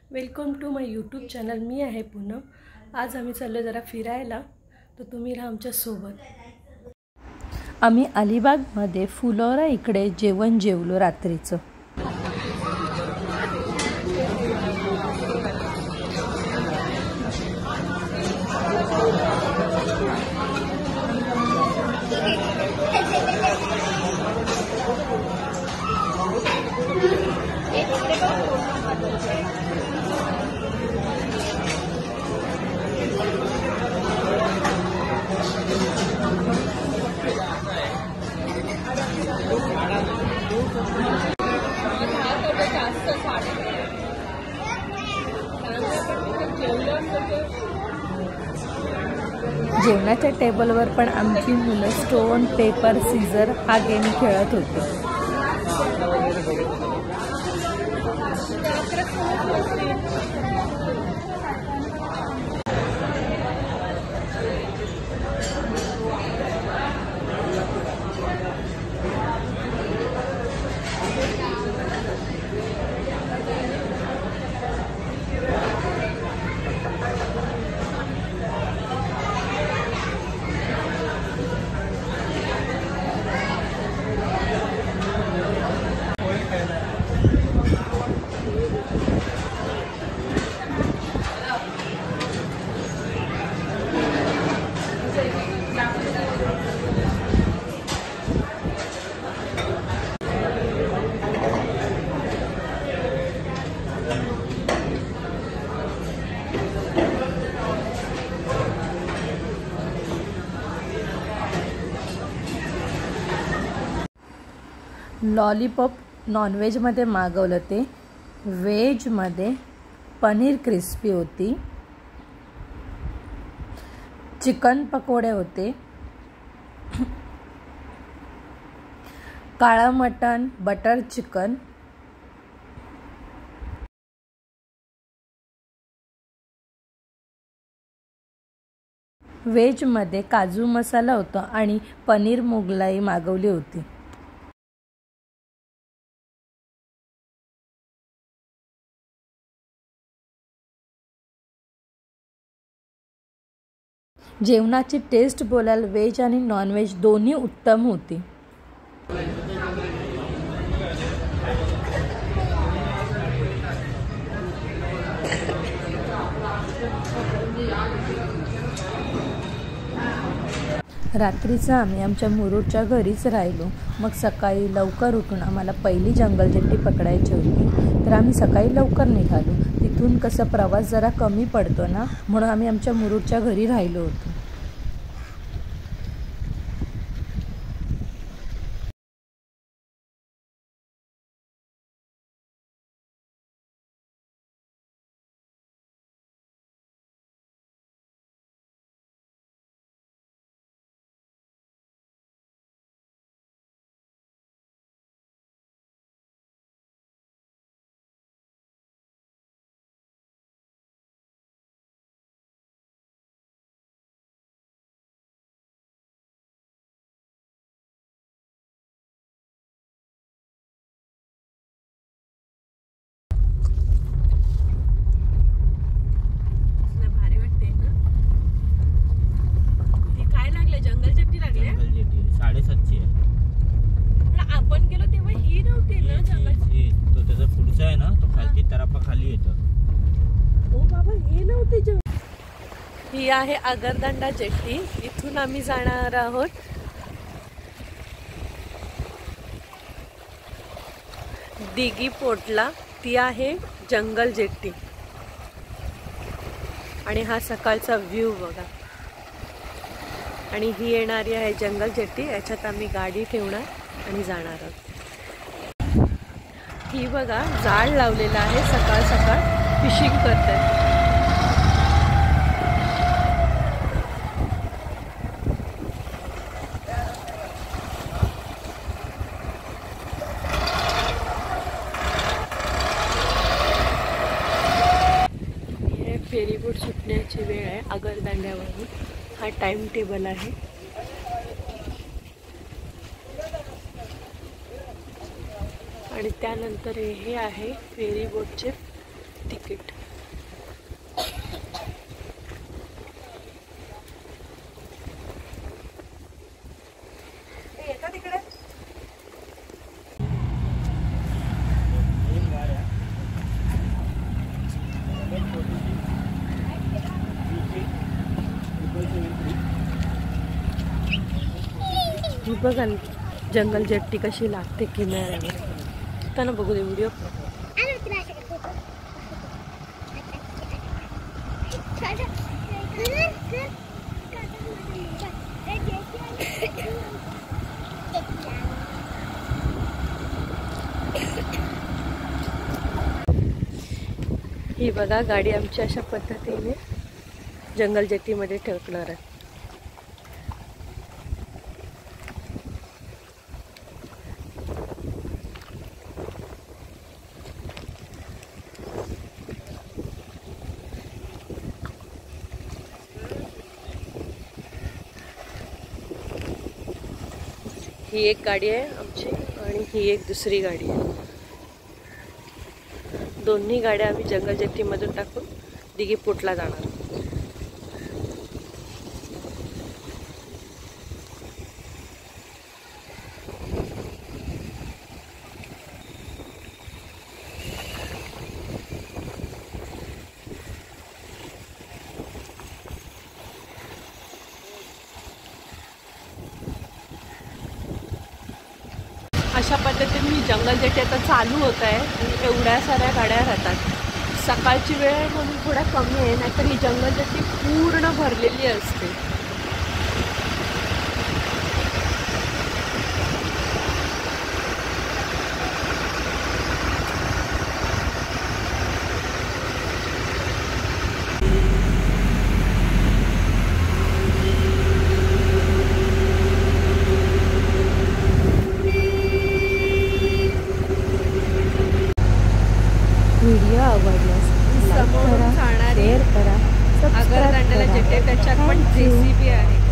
Welcome to my YouTube channel. मी आहे पूनम। आज आम्ही चाललो जरा फिरायला, तर तुम्ही राहा आमच्या सोबत। आम्ही अलिबागमध्ये फुलोरा इकडे जेवण जेवलो रात्रीचं। जेवणाच्या टेबलवर पण आमची मुलं स्टोन पेपर सीझर हा गेम खेळत होते। लॉलीपॉप नॉनव्हेजमध्ये मागवलं, ते व्हेजमध्ये पनीर क्रिस्पी होती, चिकन पकोडे होते, काळा मटण, बटर चिकन, व्हेजमध्ये काजू मसाला होता आणि पनीर मोगलाई मागवली होती। जेवणाची टेस्ट बोलाल व्हेज आणि नॉनव्हेज दोन्ही उत्तम होती। रात्रीचं आम्ही आमच्या मुरुडच्या घरीच राहिलो। मग सकाळी लवकर उठून आम्हाला पहिली जंगल जेट्टी पकडायची होती, तर आम्ही सकाळी लवकर निघालो। तिथून कसं प्रवास जरा कमी पडतो ना, म्हणून आम्ही आमच्या मुरुडच्या घरी राहिलो होतो। ही आहे आगरदांडा जेट्टी, इथून आम्ही जाणार आहोत दिघी पोर्टला। ती आहे जंगल जेट्टी आणि हा सकाळचा व्ह्यू बघा। आणि ही येणारी आहे जंगल जेट्टी, याच्यात आम्ही गाडी ठेवणार आणि जाणार आहोत। ही बघा जाळ लावलेला आहे, सकाळ सकाळ फिशिंग करतात। फेरीबोट सुटण्याची वेळ आहे आगरदांड्यावरून, हा टाइम टेबल आहे। आणि त्यानंतर हे आहे फेरी बोटचे तिकीट. ही बघा जंगल जेट्टी कशी लागते किनाऱ्यावर. त्यांना बघू दे व्हिडिओ. ही बघा गाडी आमची अशा पद्धतीने जंगल जेट्टीमध्ये ठेवणार आहे. ही एक गाडी आहे आमची आणि ही एक दुसरी गाडी आहे. दोन्ही गाड्या आम्ही जंगल जेट्टीमधून टाकून दिघीपोटला जाणार. अशा पद्धतीने ही जंगल जेट्टी आता चालू होत आहे आणि एवढ्या साऱ्या गाड्या राहतात. सकाळची वेळ आहे म्हणून थोडा कमी आहे, नाहीतर ही जंगल जेट्टी पूर्ण भरलेली असते. व्हिडिओ आवडल्यास लाईक करा, शेअर करा, सबस्क्राईब करा. त्याच्यात पण JCB आहे.